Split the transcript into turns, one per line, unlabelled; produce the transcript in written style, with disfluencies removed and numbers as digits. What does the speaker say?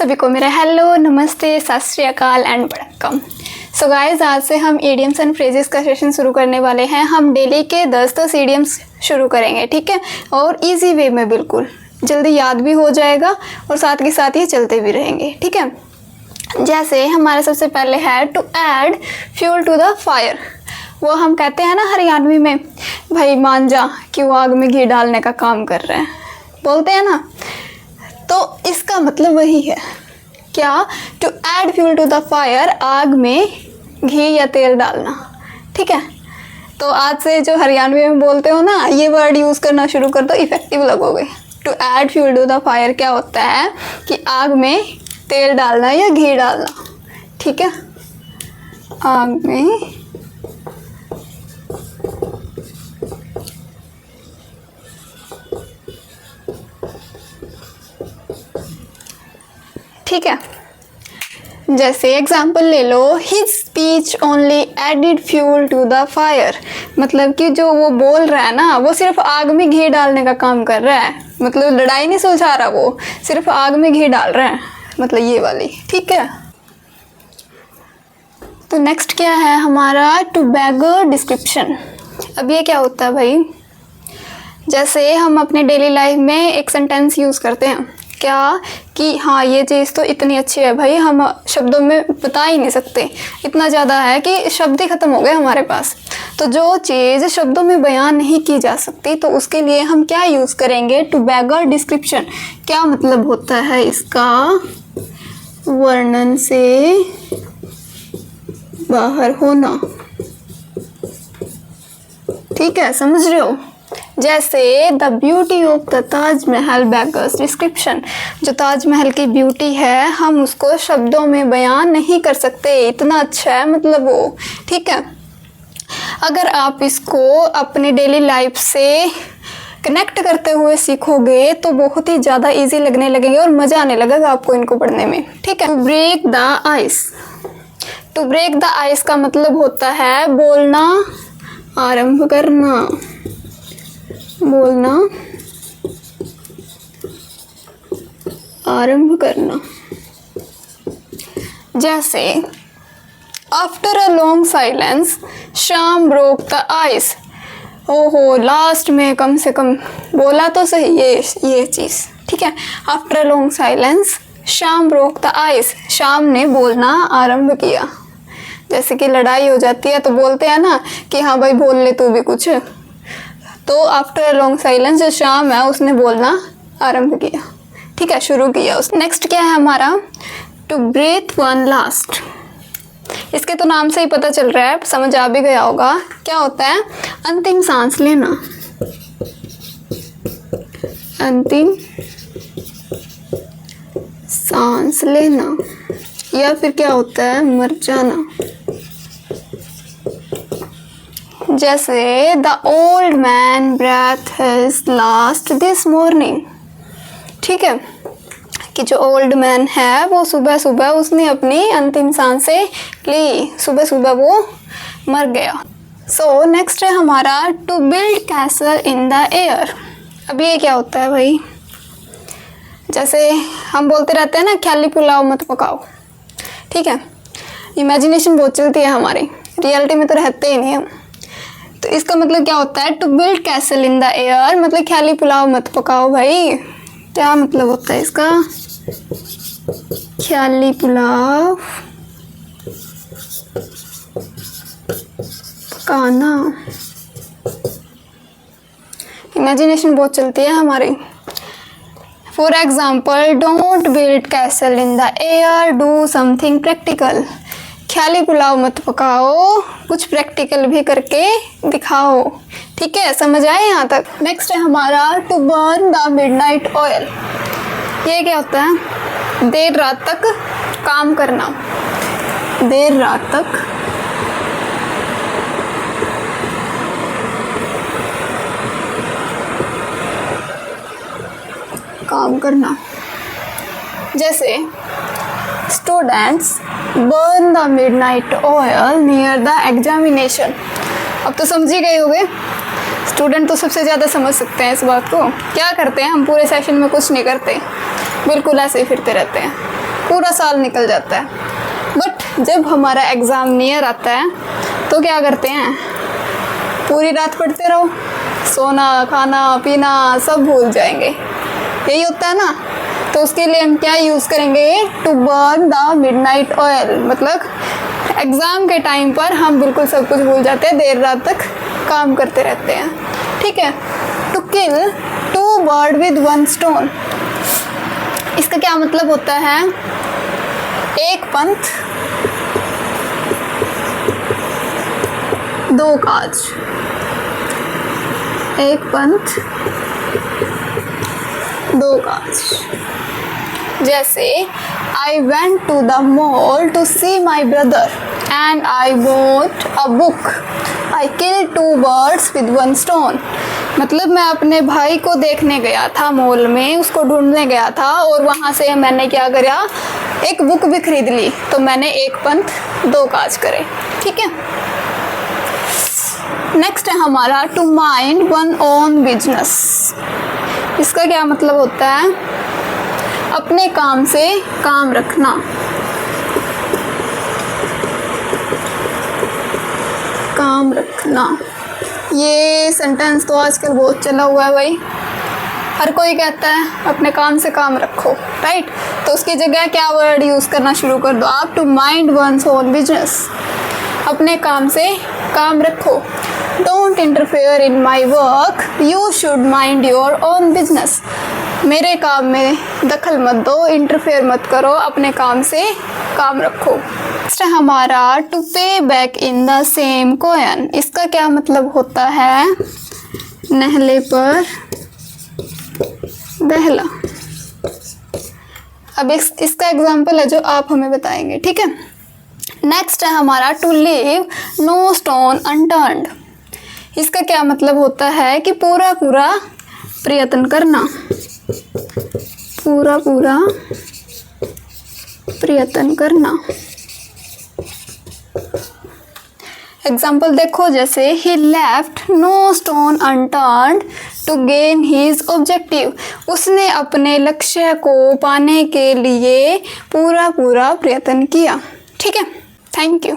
सभी को मेरा हेलो, नमस्ते, सत श्री अकाल एंड वणक्कम। सो गाइस, आज से हम इडियम्स एंड फ्रेजेस का सेशन शुरू करने वाले हैं। हम डेली के 10 इडियम्स शुरू करेंगे, ठीक है, और इजी वे में, बिल्कुल जल्दी याद भी हो जाएगा और साथ के साथ ये चलते भी रहेंगे, ठीक है। जैसे हमारे सबसे पहले है to add fuel to the fire. वो हम कहते हैं ना हरियाणवी में, भाई मान जा कि वो आग में घी डालने का काम कर रहे हैं, बोलते हैं ना। तो इसका मतलब वही है, क्या? To add fuel to the fire, आग में घी या तेल डालना, ठीक है। तो आज से जो हरियाणवी में बोलते हो ना, ये वर्ड यूज़ करना शुरू कर दो, इफेक्टिव लगोगे। To add fuel to the fire क्या होता है कि आग में तेल डालना या घी डालना, ठीक है। आग में ठीक है। जैसे एग्जाम्पल ले लो, his speech only added fuel to the fire. मतलब कि जो वो बोल रहा है ना, वो सिर्फ आग में घी डालने का काम कर रहा है। मतलब लड़ाई नहीं सुलझा रहा, वो सिर्फ आग में घी डाल रहा है, मतलब ये वाली, ठीक है। तो नेक्स्ट क्या है हमारा, टू बेगर डिस्क्रिप्शन। अब ये क्या होता है भाई, जैसे हम अपने डेली लाइफ में एक सेंटेंस यूज़ करते हैं, क्या कि हाँ ये चीज़ तो इतनी अच्छी है भाई, हम शब्दों में बता ही नहीं सकते, इतना ज़्यादा है कि शब्द ही ख़त्म हो गए हमारे पास। तो जो चीज़ शब्दों में बयान नहीं की जा सकती, तो उसके लिए हम क्या यूज़ करेंगे, टू बेगर डिस्क्रिप्शन। क्या मतलब होता है इसका, वर्णन से बाहर होना, ठीक है, समझ रहे हो। जैसे the beauty of the Taj Mahal beggars description. जो ताजमहल की ब्यूटी है, हम उसको शब्दों में बयान नहीं कर सकते, इतना अच्छा है मतलब वो, ठीक है। अगर आप इसको अपने डेली लाइफ से कनेक्ट करते हुए सीखोगे तो बहुत ही ज़्यादा इजी लगने लगेंगे और मज़ा आने लगेगा आपको इनको पढ़ने में, ठीक है। To break the ice. To break the ice का मतलब होता है बोलना आरंभ करना, बोलना आरंभ करना। जैसे after a long silence Shyam broke the ice. ओहो, लास्ट में कम से कम बोला तो सही ये चीज़, ठीक है। After a long silence Shyam broke the ice, Shyam ने बोलना आरंभ किया। जैसे कि लड़ाई हो जाती है तो बोलते हैं ना कि हाँ भाई बोल ले तू भी कुछ। तो आफ्टर अ लॉन्ग साइलेंस जो श्याम है उसने बोलना आरंभ किया, ठीक है, शुरू किया उस। नेक्स्ट क्या है हमारा, टू ब्रीथ वन लास्ट। इसके तो नाम से ही पता चल रहा है, समझ आ भी गया होगा। क्या होता है, अंतिम सांस लेना, अंतिम सांस लेना। या फिर क्या होता है, मर जाना। जैसे the old man breath his last this morning, ठीक है, कि जो ओल्ड मैन है वो सुबह सुबह उसने अपनी अंतिम सांसें ली, सुबह सुबह वो मर गया। सो नेक्स्ट है हमारा to build castle in the air. अब ये क्या होता है भाई, जैसे हम बोलते रहते हैं ना, ख्याली पुलाव मत पकाओ, ठीक है। इमेजिनेशन बहुत चलती है हमारी, रियलिटी में तो रहते ही नहीं हम। तो इसका मतलब क्या होता है, to build castle in the air, मतलब ख्याली पुलाव मत पकाओ भाई। क्या मतलब होता है इसका, ख्याली पुलाव पकाना। इमेजिनेशन बहुत चलती है हमारी। For example, don't build castle in the air, do something practical. ख्याली पुलाव मत पकाओ, कुछ प्रैक्टिकल भी करके दिखाओ, ठीक है, समझ आए यहाँ तक। नेक्स्ट है हमारा to burn the midnight oil. ये क्या होता है, देर रात तक काम करना, देर रात तक काम करना। जैसे students burn the midnight oil near the examination. अब तो समझ ही गए होंगे, स्टूडेंट तो सबसे ज़्यादा समझ सकते हैं इस बात को। क्या करते हैं हम पूरे सेशन में, कुछ नहीं करते, बिल्कुल ऐसे ही फिरते रहते हैं, पूरा साल निकल जाता है। बट जब हमारा एग्ज़ाम नियर आता है तो क्या करते हैं, पूरी रात पढ़ते रहो, सोना खाना पीना सब भूल जाएंगे, यही होता है ना। तो उसके लिए हम क्या यूज़ करेंगे, to burn the midnight oil, मतलब एग्ज़ाम के टाइम पर हम बिल्कुल सब कुछ भूल जाते हैं, देर रात तक काम करते रहते हैं, ठीक है। To kill 2 bird with 1 stone, इसका क्या मतलब होता है, एक पंथ 2 काज, एक पंथ 2 काज। जैसे I went to the mall to see my brother and I bought a book. I killed 2 birds with 1 stone. मतलब मैं अपने भाई को देखने गया था मॉल में, उसको ढूंढने गया था और वहाँ से मैंने क्या करा, एक बुक भी खरीद ली, तो मैंने एक पंथ 2 काज करे, ठीक है। नेक्स्ट है हमारा to mind one own business, इसका क्या मतलब होता है, अपने काम से काम रखना, काम रखना। ये सेंटेंस तो आजकल बहुत चला हुआ है भाई, हर कोई कहता है अपने काम से काम रखो, राइट। तो उसकी जगह क्या वर्ड यूज़ करना शुरू कर दो आप, to mind one's own business, अपने काम से काम रखो। Don't interfere in my work, you should mind your own business, मेरे काम में दखल मत दो, इंटरफेयर मत करो, अपने काम से काम रखो। नेक्स्ट हमारा टू पे back in the same coin, इसका क्या मतलब होता है, नहले पर बहला। अब इसका एग्जाम्पल है जो आप हमें बताएंगे, ठीक है। नेक्स्ट है हमारा to leave no stone unturned, इसका क्या मतलब होता है कि पूरा पूरा प्रयत्न करना, पूरा पूरा प्रयत्न करना। एग्जाम्पल देखो, जैसे ही left no stone unturned to gain his objective, उसने अपने लक्ष्य को पाने के लिए पूरा पूरा प्रयत्न किया, ठीक है। Thank you.